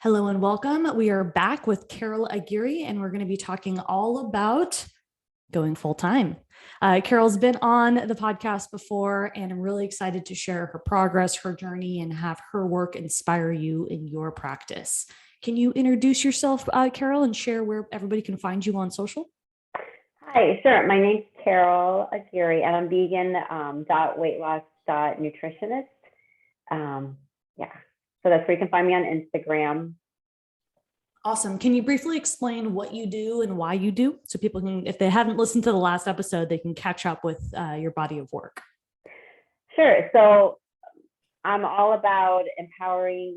Hello and welcome. We are back with Carol Aguirre, and we're going to be talking all about going full time. Carol's been on the podcast before, and I'm really excited to share her progress, her journey, and have her work inspire you in your practice. Can you introduce yourself, Carol, and share where everybody can find you on social? Hi, sure. My name's Carol Aguirre, and I'm vegan weight loss nutritionist. Yeah, so that's where you can find me on Instagram. Awesome. Can you briefly explain what you do and why you do, so people can, if they haven't listened to the last episode, they can catch up with your body of work? Sure. So I'm all about empowering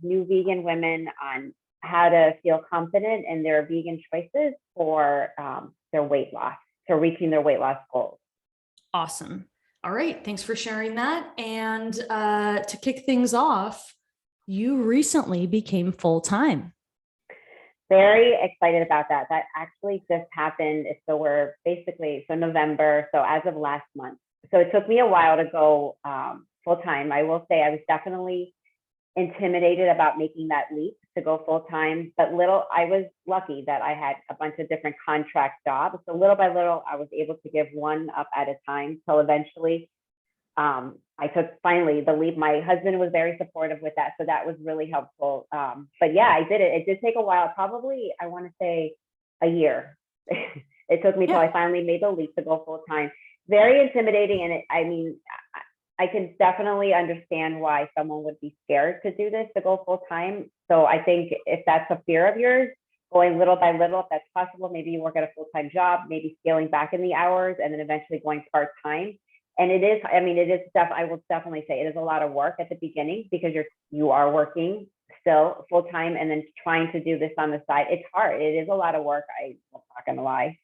new vegan women on how to feel confident in their vegan choices for their weight loss, so reaching their weight loss goals. Awesome. All right. Thanks for sharing that. And to kick things off, you recently became full time. Very excited about that. That actually just happened. So we're basically, so November, so as of last month. So it took me a while to go full time. I will say I was definitely intimidated about making that leap to go full time, but I was lucky that I had a bunch of different contract jobs. So little by little, I was able to give one up at a time till eventually I took finally the leap. My husband was very supportive with that, so that was really helpful. But yeah, I did it. It did take a while, probably I want to say a year. It took me till I finally made the leap to go full time. Very intimidating, and I can definitely understand why someone would be scared to do this, to go full time. So I think if that's a fear of yours, going little by little, if that's possible, maybe you work at a full time job, maybe scaling back in the hours, and then eventually going part time. And it is, I will definitely say it is a lot of work at the beginning, because you are working still full time and then trying to do this on the side. It's hard. It is a lot of work. I'm not going to lie.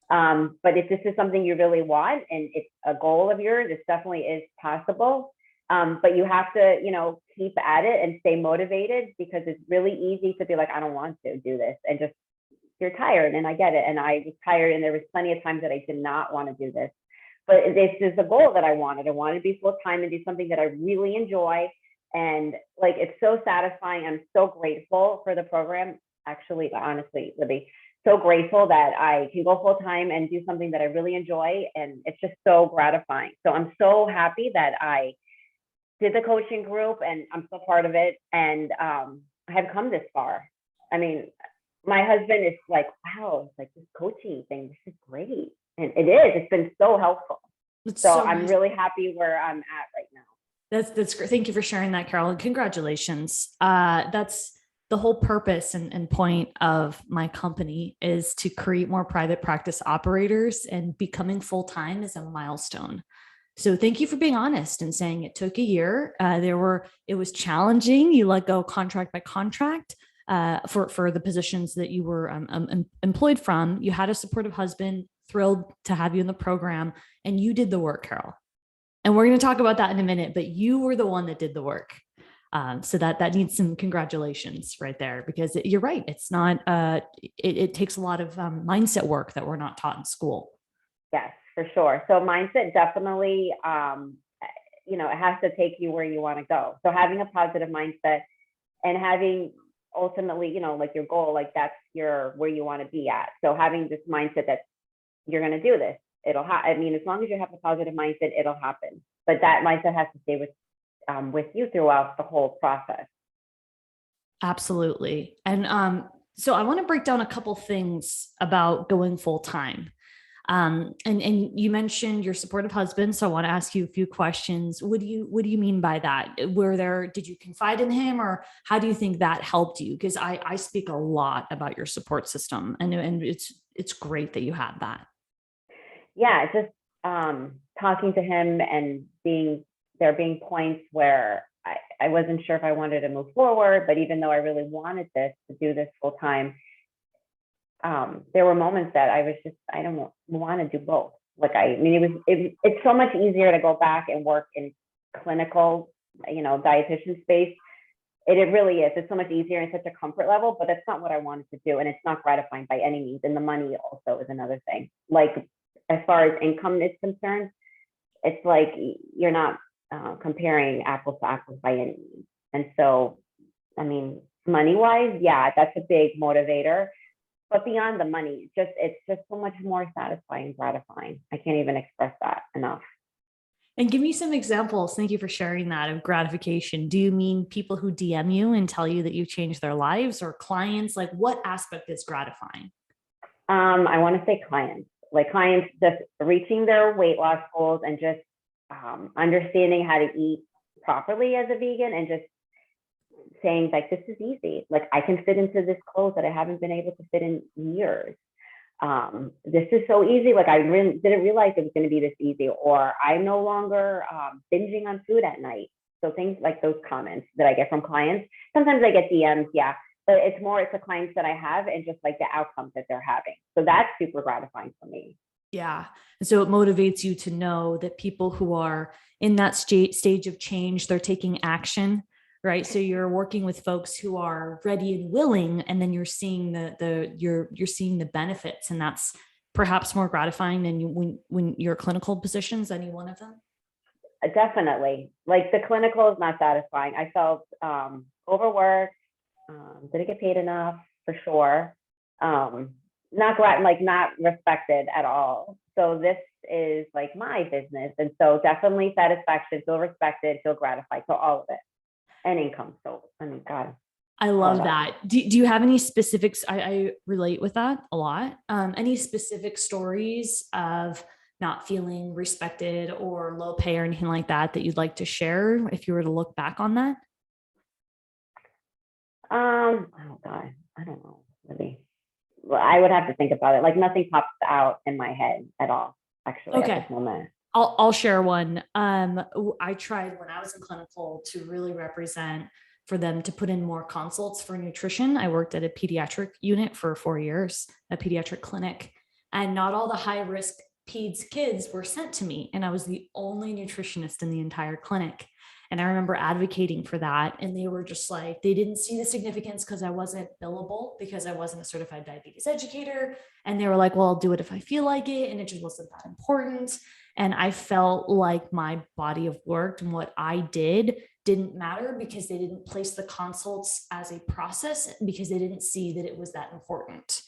But if this is something you really want and it's a goal of yours, it definitely is possible. But you have to, keep at it and stay motivated, because it's really easy to be like, I don't want to do this, and just, you're tired. And I get it. And I was tired, and there was plenty of times that I did not want to do this. But this is the goal that I wanted. I wanted to be full time and do something that I really enjoy. And like, it's so satisfying. I'm so grateful for the program. Actually, honestly, Libby, so grateful that I can go full time and do something that I really enjoy. And it's just so gratifying. So I'm so happy that I did the coaching group, and I'm still part of it. And I have come this far. I mean, my husband is like, wow, it's like this coaching thing, this is great. And it is, it's been so helpful. So I'm really happy where I'm at right now. That's great. Thank you for sharing that, Carol, and congratulations. That's the whole purpose and point of my company, is to create more private practice operators, and becoming full-time is a milestone. So thank you for being honest and saying it took a year. It was challenging. You let go contract by contract for the positions that you were employed from. You had a supportive husband, thrilled to have you in the program, and you did the work, Carol. And we're going to talk about that in a minute, but you were the one that did the work. So that needs some congratulations right there, because you're right. It's not, it takes a lot of mindset work that we're not taught in school. Yes, for sure. So mindset definitely, it has to take you where you want to go. So having a positive mindset and having ultimately, like your goal, like that's where you want to be at. So having this mindset that you're going to do this, it'll happen. As long as you have a positive mindset, it'll happen. But that mindset has to stay with you throughout the whole process. Absolutely. And so I want to break down a couple things about going full time. And you mentioned your supportive husband, so I want to ask you a few questions. What do you mean by that? Did you confide in him, or how do you think that helped you? Because I speak a lot about your support system, and it's great that you have that. Yeah, just talking to him, and there being points where I wasn't sure if I wanted to move forward, but even though I really wanted to do this full time, there were moments that I don't want to do both. Like, it's so much easier to go back and work in clinical, dietitian space. It really is. It's so much easier and such a comfort level, but that's not what I wanted to do. And it's not gratifying by any means. And the money also is another thing. Like, as far as income is concerned, it's like you're not comparing apples to apples by any means. And so, from money wise, yeah, that's a big motivator. But beyond the money, it's just so much more satisfying and gratifying. I can't even express that enough. And give me some examples. Thank you for sharing that of gratification. Do you mean people who DM you and tell you that you've changed their lives, or clients? Like, what aspect is gratifying? I want to say clients, like clients just reaching their weight loss goals and just understanding how to eat properly as a vegan, and just saying like, this is easy. Like I can fit into this clothes that I haven't been able to fit in years. This is so easy. Like I really didn't realize it was going to be this easy, or I'm no longer binging on food at night. So things like those comments that I get from clients. Sometimes I get DMs, yeah, but it's the clients that I have and just like the outcomes that they're having. So that's super gratifying for me. Yeah. And so it motivates you to know that people who are in that stage of change, they're taking action, right? So you're working with folks who are ready and willing, and then you're seeing you're seeing the benefits, and that's perhaps more gratifying than when your clinical positions, any one of them. Definitely. Like the clinical is not satisfying. I felt overworked, didn't get paid enough for sure. Not respected at all. So this is like my business. And so definitely satisfaction, feel respected, feel gratified. So all of it. And income. So I mean, God. I love that. Do you have any specifics? I relate with that a lot. Any specific stories of not feeling respected or low pay or anything like that that you'd like to share if you were to look back on that? Oh God, I don't know really. Well, I would have to think about it. Like nothing pops out in my head at all, actually, Okay. at this moment. I'll share one. I tried when I was in clinical to really represent for them to put in more consults for nutrition. I worked at a pediatric unit for 4 years, a pediatric clinic, and not all the high risk peds kids were sent to me. And I was the only nutritionist in the entire clinic. And I remember advocating for that. And they were just like, they didn't see the significance because I wasn't billable, because I wasn't a certified diabetes educator. And they were like, well, I'll do it if I feel like it. And it just wasn't that important. And I felt like my body of work and what I didn't matter, because they didn't place the consults as a process, because they didn't see that it was that important.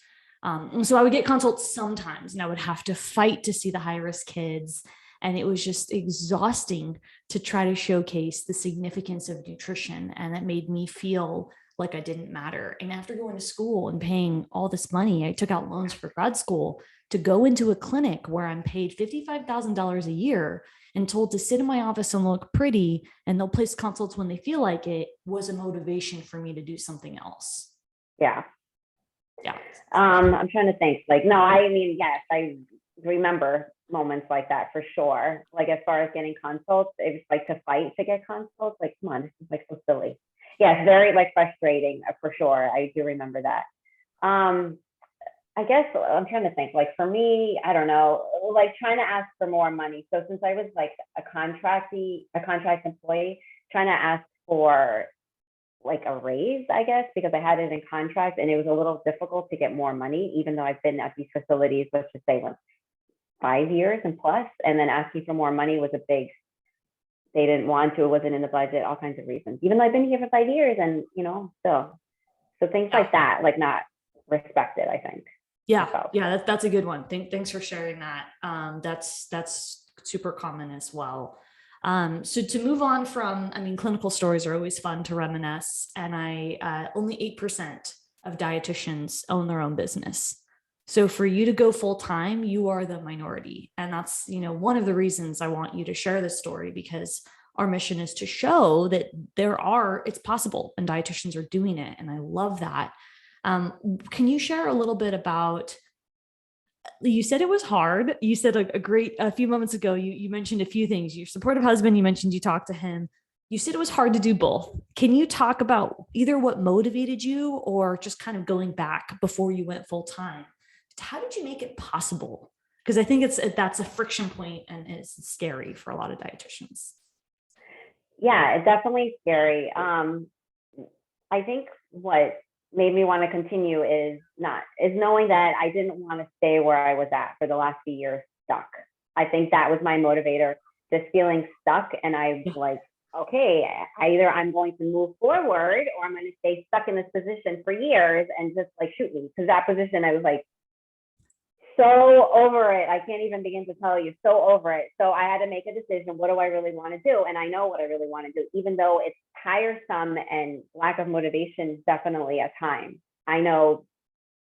So I would get consults sometimes, and I would have to fight to see the high risk kids. And it was just exhausting to try to showcase the significance of nutrition. And that made me feel like I didn't matter. And after going to school and paying all this money, I took out loans for grad school to go into a clinic where I'm paid $55,000 a year and told to sit in my office and look pretty, and they'll place consults when they feel like it, was a motivation for me to do something else. Yeah. Yeah. I'm trying to think. Like, no, I mean, yes, I remember moments like that for sure. Like as far as getting consults, it was like to fight to get consults. Like, come on, this is like so silly. Yeah, it's very like frustrating for sure. I do remember that. I guess I'm trying to think. Like for me, I don't know, like trying to ask for more money. So since I was like a contract employee, trying to ask for like a raise, I guess, because I had it in contract, and it was a little difficult to get more money, even though I've been at these facilities, let's just say like 5 years and plus, and then asking for more money was they didn't want to, it wasn't in the budget, all kinds of reasons, even though I've been here for 5 years, and still. So things like that, like not respected, I think. Yeah, that's a good one. Thanks for sharing that. That's super common as well. So to move on from, I mean, clinical stories are always fun to reminisce, and only 8% of dietitians own their own business. So for you to go full time, you are the minority, and that's one of the reasons I want you to share this story, because our mission is to show that it's possible, and dietitians are doing it, and I love that. Can you share a little bit about, you said it was hard. You said a few moments ago, you mentioned a few things. Your supportive husband, you mentioned you talked to him. You said it was hard to do both. Can you talk about either what motivated you, or just kind of going back before you went full time? How did you make it possible? Because I think that's a friction point, and it's scary for a lot of dietitians. Yeah, it's definitely scary. I think what made me want to continue is knowing that I didn't want to stay where I was at for the last few years, stuck. I think that was my motivator, just feeling stuck. And I like okay, either I'm going to move forward or I'm going to stay stuck in this position for years and just like shoot me. Because that position, I was like so over it. I can't even begin to tell you, so over it. So I had to make a decision. What do I really want to do? And I know what I really want to do, even though it's tiresome and lack of motivation, definitely at times. I know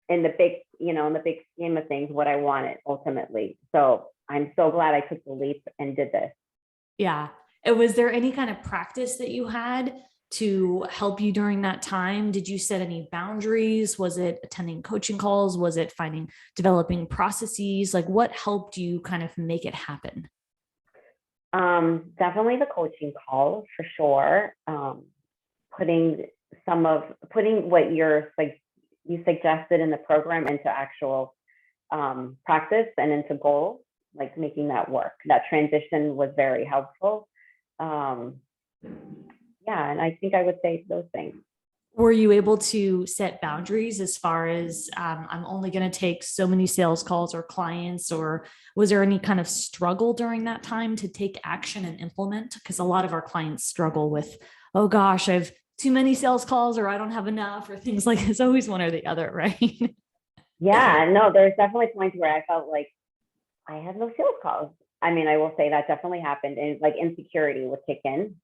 in the big, in the big scheme of things, what I wanted ultimately. So I'm so glad I took the leap and did this. Yeah. And was there any kind of practice that you had to help you during that time? Did you set any boundaries? Was it attending coaching calls? Was it developing processes? Like what helped you kind of make it happen? Definitely the coaching calls for sure. Putting putting what you suggested in the program into actual practice and into goals, like making that work. That transition was very helpful. Yeah, and I think I would say those things. Were you able to set boundaries as far as I'm only going to take so many sales calls or clients, or was there any kind of struggle during that time to take action and implement? Because a lot of our clients struggle with, oh gosh, I've too many sales calls, or I don't have enough, or things like it's always one or the other, right? Yeah, no, there's definitely points where I felt like I had no sales calls. I mean, I will say that definitely happened, and like insecurity would kick in.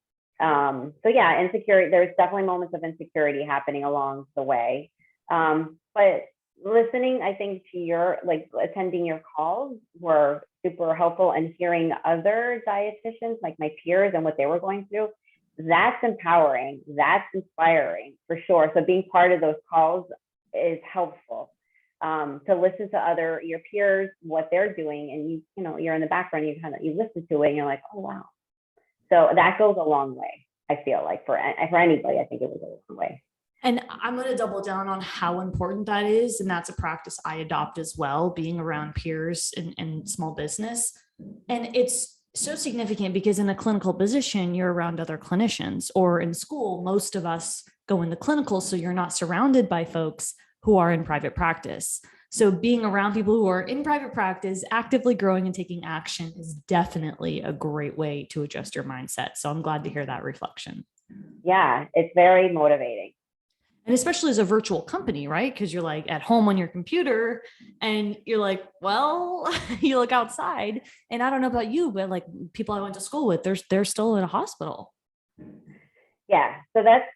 So yeah, insecurity, there's definitely moments of insecurity happening along the way. But listening, I think to attending your calls were super helpful, and hearing other dietitians, like my peers and what they were going through, that's empowering, that's inspiring for sure. So being part of those calls is helpful. To listen to your peers, what they're doing, and you're in the background, you listen to it and you're like, oh wow. So that goes a long way. I feel like for anybody, I think it would go a long way. And I'm going to double down on how important that is. And that's a practice I adopt as well, being around peers in small business. And it's so significant because in a clinical position, you're around other clinicians, or in school, most of us go into clinical. So you're not surrounded by folks who are in private practice. So being around people who are in private practice, actively growing and taking action is definitely a great way to adjust your mindset. So I'm glad to hear that reflection. Yeah, it's very motivating. And especially as a virtual company, right? Because you're like at home on your computer and you're like, well, you look outside, and I don't know about you, but like people I went to school with, they're still in a hospital. Yeah, so that's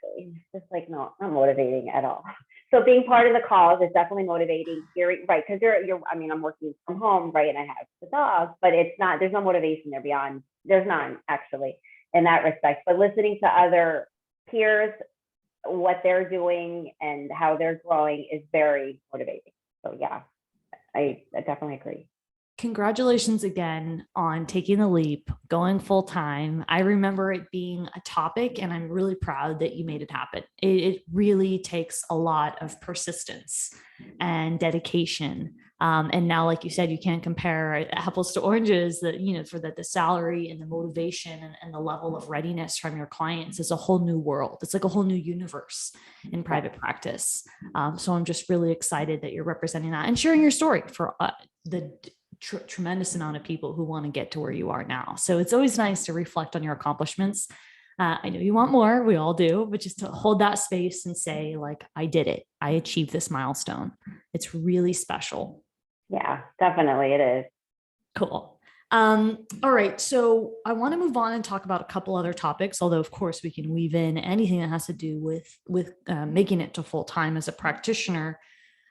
just like not motivating at all. So being part of the cause is definitely motivating. Hearing, right, because I mean, I'm working from home, right, and I have the dog, but it's not. There's no motivation there beyond. There's none actually in that respect. But listening to other peers, what they're doing and how they're growing is very motivating. So yeah, I definitely agree. Congratulations again on taking the leap, going full time. I remember it being a topic, and I'm really proud that you made it happen. It really takes a lot of persistence and dedication. And now, like you said, you can't compare apples to oranges. That for that the salary and the motivation and the level of readiness from your clients is a whole new world. It's like a whole new universe in private practice. So I'm just really excited that you're representing that and sharing your story for the tremendous amount of people who want to get to where you are now. So it's always nice to reflect on your accomplishments. I know you want more, we all do, but just to hold that space and say, like, I did it. I achieved this milestone. It's really special. Yeah, definitely it is. Cool. All right. So I want to move on and talk about a couple other topics, although of course we can weave in anything that has to do with making it to full time as a practitioner.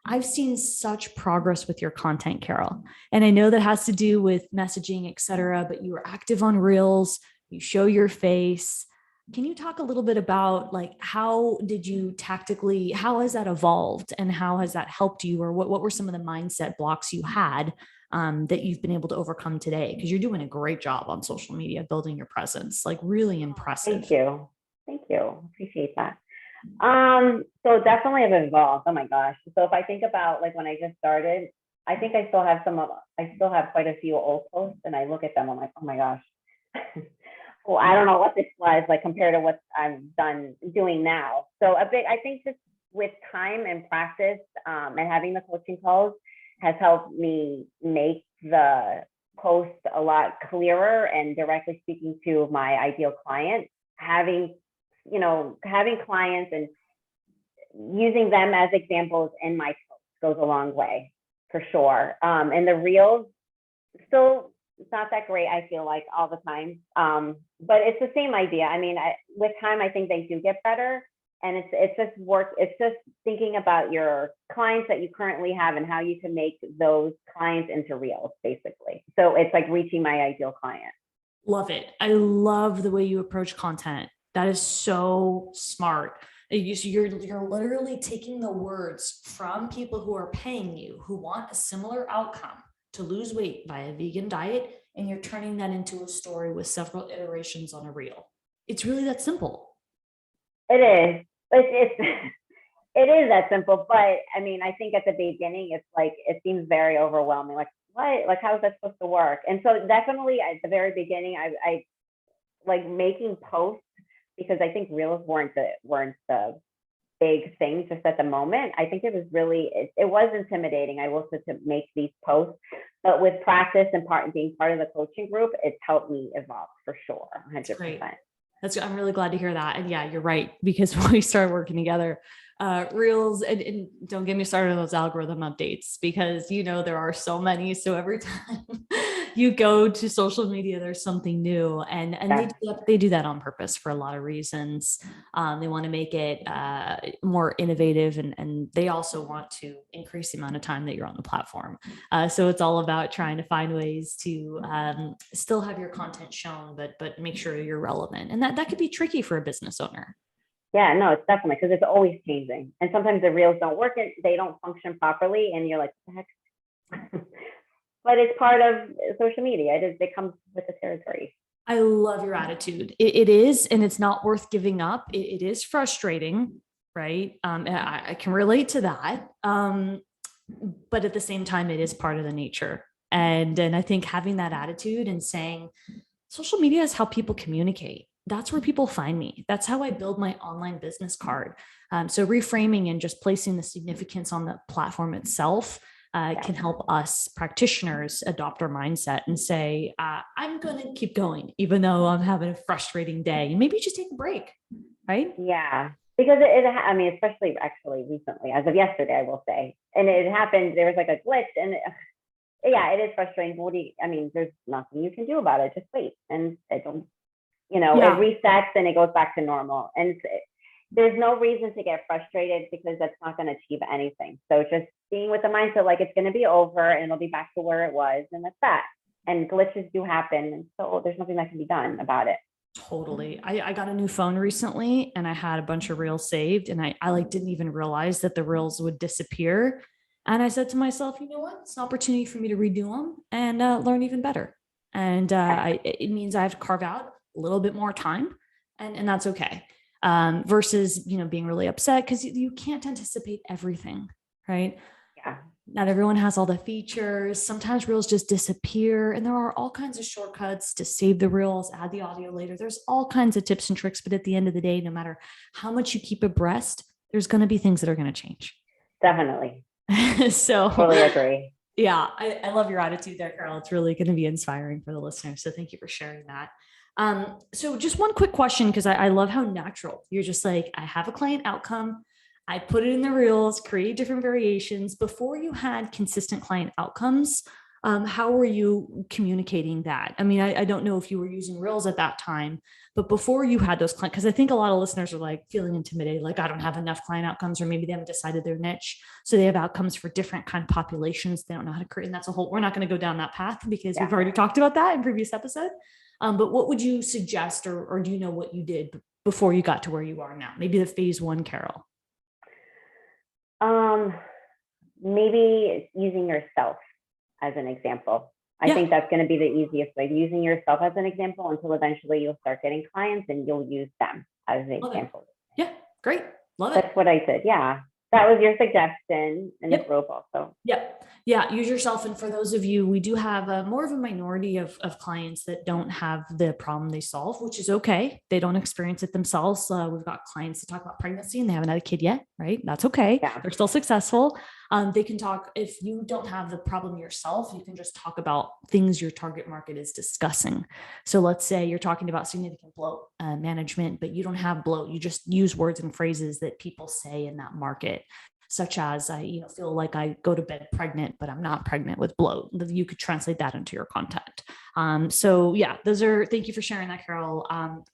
I've seen such progress with your content, Carol. And I know that has to do with messaging, et cetera, but you are active on Reels, you show your face. Can you talk a little bit about like, how has that evolved and how has that helped you? Or what were some of the mindset blocks you had that you've been able to overcome today? Because you're doing a great job on social media, building your presence, like really impressive. Thank you. Thank you. Appreciate that. So definitely have evolved. Oh my gosh. So if I think about like when I just started, I think I still have quite a few old posts, and I look at them, I'm like, oh my gosh. Well, I don't know what this was like compared to what I'm doing now. So I think just with time and practice, and having the coaching calls has helped me make the post a lot clearer and directly speaking to my ideal client, having, having clients and using them as examples in my posts goes a long way for sure. And the reels still, it's not that great, I feel like, all the time. But it's the same idea. I mean, with time, I think they do get better. And it's just work. It's just thinking about your clients that you currently have and how you can make those clients into reels, basically. So it's like reaching my ideal client. Love it. I love the way you approach content. That is so smart. You're literally taking the words from people who are paying you, who want a similar outcome to lose weight via a vegan diet, and you're turning that into a story with several iterations on a reel. It's really that simple. It is. It's it is that simple. But I mean, I think at the beginning, it's like, it seems very overwhelming. Like, what? Like, how is that supposed to work? And so definitely at the very beginning, I like making posts, because I think reels weren't the big thing just at the moment. I think it was really, it was intimidating, I will say, to make these posts, but with practice and being part of the coaching group, it's helped me evolve for sure. 100%. Great. I'm really glad to hear that. And yeah, you're right. Because when we started working together, reels, and don't get me started on those algorithm updates, because, there are so many. So every time you go to social media, there's something new, and they do that on purpose for a lot of reasons. They want to make it more innovative, and they also want to increase the amount of time that you're on the platform. So it's all about trying to find ways to still have your content shown, but make sure you're relevant. And that could be tricky for a business owner. Yeah, no, it's definitely, because it's always changing. And sometimes the reels don't work, and they don't function properly. And you're like, what the heck? But it's part of social media. It comes with the territory. I love your attitude. It is, and it's not worth giving up. It is frustrating, right? I can relate to that. But at the same time, it is part of the nature. And I think having that attitude and saying, social media is how people communicate. That's where people find me. That's how I build my online business card. So reframing and just placing the significance on the platform itself can help us practitioners adopt our mindset and say, I'm going to keep going, even though I'm having a frustrating day. Maybe just take a break, right? Yeah. Because I mean, especially actually recently, as of yesterday, I will say, and it happened, there was like a glitch, and yeah, it is frustrating. There's nothing you can do about it. Just wait. And it resets and it goes back to normal. And there's no reason to get frustrated, because that's not going to achieve anything. So just being with the mindset, like, it's going to be over and it'll be back to where it was. And that's that. And glitches do happen. And so there's nothing that can be done about it. Totally. I got a new phone recently, and I had a bunch of reels saved, and I didn't even realize that the reels would disappear. And I said to myself, you know what? It's an opportunity for me to redo them and learn even better. And it means I have to carve out a little bit more time, and that's okay. Versus, being really upset because you can't anticipate everything, right? Yeah. Not everyone has all the features. Sometimes reels just disappear, and there are all kinds of shortcuts to save the reels, add the audio later. There's all kinds of tips and tricks, but at the end of the day, no matter how much you keep abreast, there's going to be things that are going to change. Definitely. So totally agree. Yeah, I love your attitude there, Carol. It's really going to be inspiring for the listeners. So thank you for sharing that. So just one quick question, because I love how natural you're just like, I have a client outcome. I put it in the reels, create different variations. Before you had consistent client outcomes, how were you communicating that? I mean, I don't know if you were using reels at that time, but before you had those clients, because I think a lot of listeners are like feeling intimidated, like, I don't have enough client outcomes, or maybe they haven't decided their niche. So they have outcomes for different kind of populations. They don't know how to create. And we're not going to go down that path, because we've already talked about that in previous episode. But what would you suggest, or do you know what you did before you got to where you are now? Maybe the phase one, Carol. Maybe using yourself as an example. I think that's going to be the easiest way, using yourself as an example, until eventually you'll start getting clients and you'll use them as an example. Yeah, great. Love it. That's what I said. Yeah, that was your suggestion in the Yep. group also. Yep. Yeah. Use yourself. And for those of you, we do have more of a minority of clients that don't have the problem they solve, which is okay. They don't experience it themselves. We've got clients that talk about pregnancy and they haven't had a kid yet, right? That's okay. Yeah. They're still successful. They can talk, if you don't have the problem yourself, you can just talk about things your target market is discussing. So let's say you're talking about significant bloat management, but you don't have bloat. You just use words and phrases that people say in that market, such as I, feel like I go to bed pregnant, but I'm not pregnant with bloat. You could translate that into your content. So yeah, thank you for sharing that, Carol.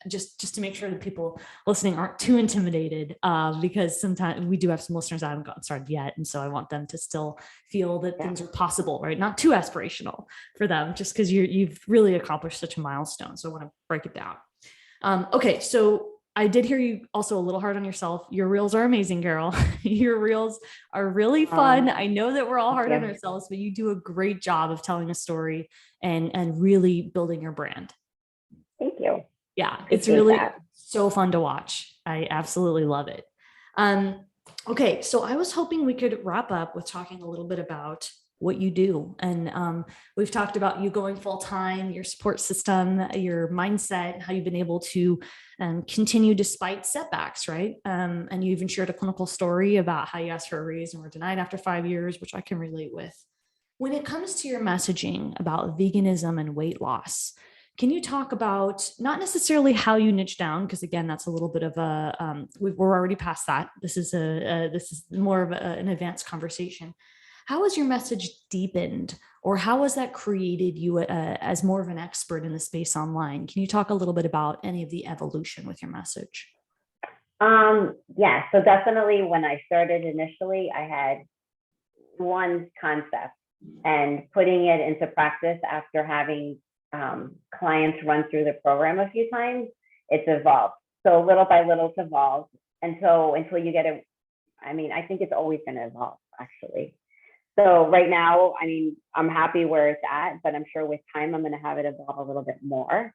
Just to make sure that people listening aren't too intimidated, because sometimes we do have some listeners that haven't gotten started yet. And so I want them to still feel that things are possible, right? Not too aspirational for them, just because you've really accomplished such a milestone. So I want to break it down. Okay. So I did hear you also a little hard on yourself. Your reels are amazing, Carol. Your reels are really fun. I know that we're all hard on ourselves, but you do a great job of telling a story and really building your brand. Thank you. Yeah, it's really so fun to watch. I absolutely love it. Okay, so I was hoping we could wrap up with talking a little bit about what you do. And we've talked about you going full-time, your support system, your mindset, how you've been able to continue despite setbacks, right? And you even shared a clinical story about how you asked for a raise and were denied after 5 years, which I can relate with. When it comes to your messaging about veganism and weight loss, can you talk about not necessarily how you niche down? Because again, that's a little bit of a, we're already past that. This is more of an advanced conversation. How has your message deepened, or how has that created you as more of an expert in the space online? Can you talk a little bit about any of the evolution with your message? Yeah, so definitely when I started initially, I had one concept, and putting it into practice after having clients run through the program a few times, it's evolved. So little by little, it's evolved until you get it. I mean, I think it's always going to evolve, actually. So right now, I mean, I'm happy where it's at, but I'm sure with time, I'm going to have it evolve a little bit more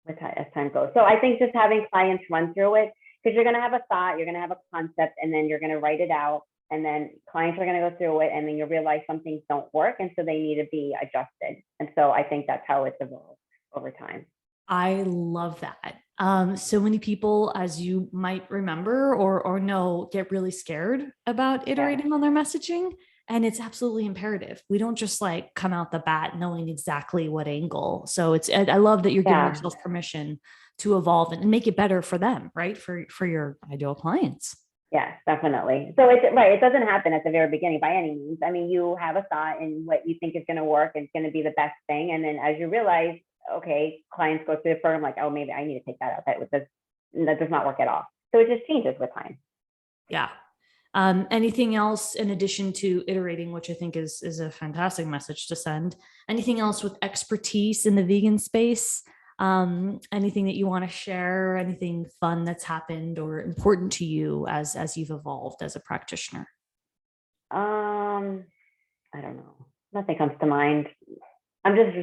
as time goes. So I think just having clients run through it, because you're going to have a thought, you're going to have a concept, and then you're going to write it out, and then clients are going to go through it, and then you realize some things don't work, and so they need to be adjusted. And so I think that's how it's evolved over time. I love that. So many people, as you might remember or know, get really scared about iterating on their messaging. And it's absolutely imperative. We don't just like come out the bat knowing exactly what angle. So I love that you're giving yourself permission to evolve and make it better for them, right? For your ideal clients. Yes, definitely. So it's right. It doesn't happen at the very beginning by any means. I mean, you have a thought in what you think is going to work and it's going to be the best thing. And then as you realize, okay, clients go through the program like, oh, maybe I need to take that out. That does not work at all. So it just changes with time. Yeah. Anything else in addition to iterating, which I think is a fantastic message to send? Anything else with expertise in the vegan space? Anything that you want to share? Anything fun that's happened or important to you as you've evolved as a practitioner? I don't know. Nothing comes to mind. I'm just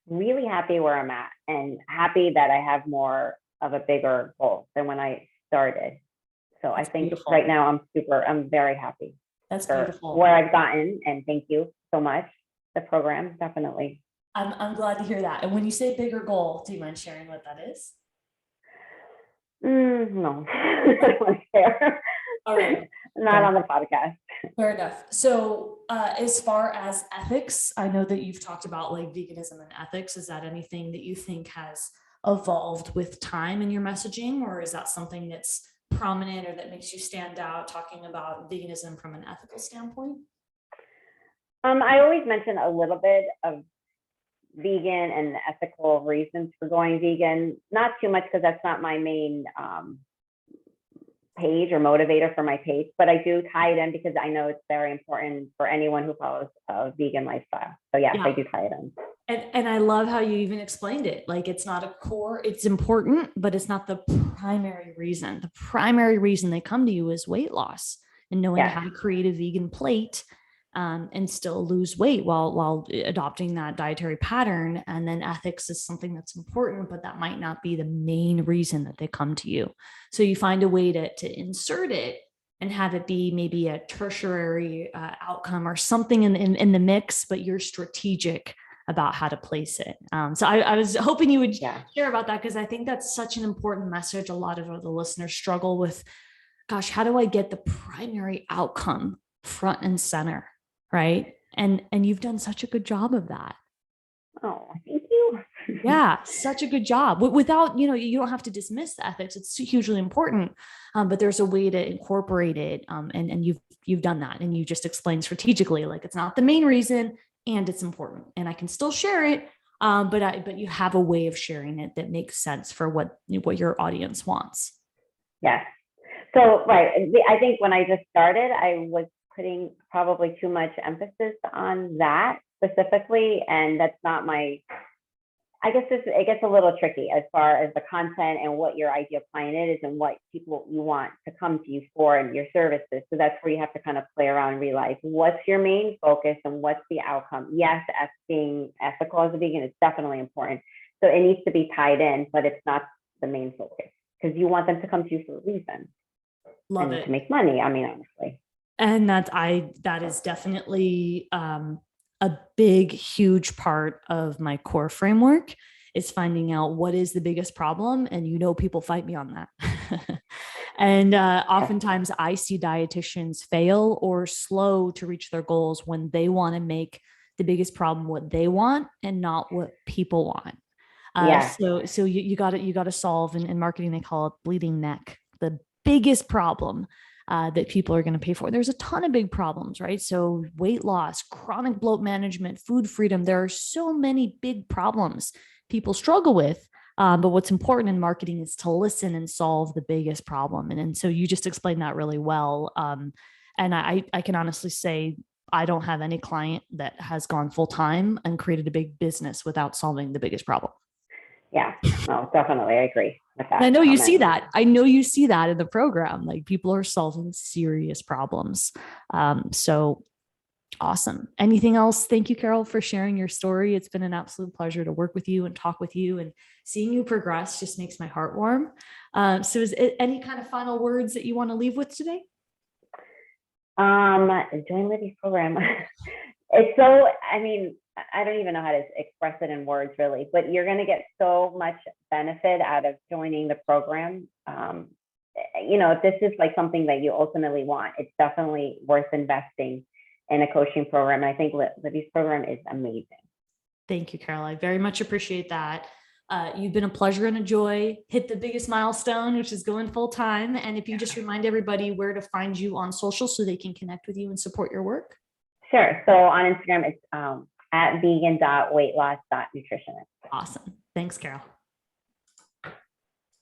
really happy where I'm at, and happy that I have more of a bigger goal than when I started. So I think right now I'm very happy. That's beautiful. Where I've gotten, and thank you so much. The program, definitely. I'm glad to hear that. And when you say bigger goal, do you mind sharing what that is? No, I don't want to share. All right. Not on the podcast. Fair enough. So as far as ethics, I know that you've talked about like veganism and ethics. Is that anything that you think has evolved with time in your messaging, or is that something that's prominent or that makes you stand out talking about veganism from an ethical standpoint? I always mention a little bit of vegan and the ethical reasons for going vegan. Not too much, because that's not my main page or motivator for my page, but I do tie it in because I know it's very important for anyone who follows a vegan lifestyle. So yes, I do tie it in. And I love how you even explained it. Like it's not a core, it's important, but it's not the primary reason. The primary reason they come to you is weight loss and knowing how to create a vegan plate and still lose weight while adopting that dietary pattern. And then ethics is something that's important, but that might not be the main reason that they come to you. So you find a way to insert it and have it be maybe a tertiary outcome or something in the mix, but you're strategic about how to place it. So I was hoping you would share about that, because I think that's such an important message. A lot of the listeners struggle with, gosh, how do I get the primary outcome front and center, right? And you've done such a good job of that. Oh, thank you. Yeah, such a good job. Without, you don't have to dismiss the ethics. It's hugely important, but there's a way to incorporate it. And you've done that, and you just explained strategically, like it's not the main reason, and it's important, and I can still share it. But you have a way of sharing it that makes sense for what your audience wants. Yes. So, right. I think when I just started, I was putting probably too much emphasis on that specifically, and that's not my. I guess it gets a little tricky as far as the content and what your ideal client is and what people you want to come to you for and your services. So that's where you have to kind of play around and realize what's your main focus and what's the outcome. Yes, as being ethical as a vegan is definitely important. So it needs to be tied in, but it's not the main focus, because you want them to come to you for a reason. Love it. To make money. I mean, honestly. And that is definitely a big, huge part of my core framework, is finding out what is the biggest problem. And people fight me on that. And oftentimes I see dietitians fail or slow to reach their goals when they want to make the biggest problem what they want and not what people want. So you got to solve, in marketing they call it bleeding neck, the biggest problem that people are going to pay for. There's a ton of big problems, right? So weight loss, chronic bloat management, food freedom. There are so many big problems people struggle with. But what's important in marketing is to listen and solve the biggest problem. And so you just explained that really well. And I can honestly say I don't have any client that has gone full time and created a big business without solving the biggest problem. Yeah, no, definitely. I agree with that. And I know you see that. I know you see that in the program. Like, people are solving serious problems. So awesome. Anything else? Thank you, Carol, for sharing your story. It's been an absolute pleasure to work with you and talk with you, and seeing you progress just makes my heart warm. So is it any kind of final words that you want to leave with today? Join Libby's program. It's so, I mean, I don't even know how to express it in words really, but you're going to get so much benefit out of joining the program. If this is like something that you ultimately want, it's definitely worth investing in a coaching program. And I think Libby's program is amazing. Thank you, Carol. I very much appreciate that. You've been a pleasure and a joy. Hit the biggest milestone, which is going full time. And if you just remind everybody where to find you on social so they can connect with you and support your work. Sure. So on Instagram, it's at vegan.weightloss.nutritionist. Awesome. Thanks, Carol.